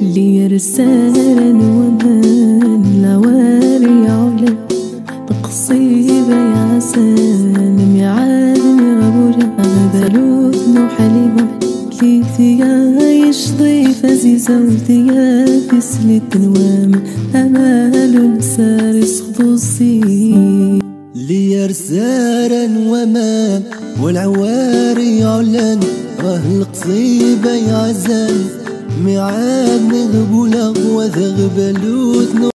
لي رسالة ومان لواري علا بقصيبة يا سالم يعاد غبورة غبلوت نو حليبة لي ثيايش ضيفة زيزة وثيا في سلة نوام أمال سارس خصوصي لي رسالة ومان والعواري علان القصيبة يا عزان ميعاد نغبولة وذغبلوت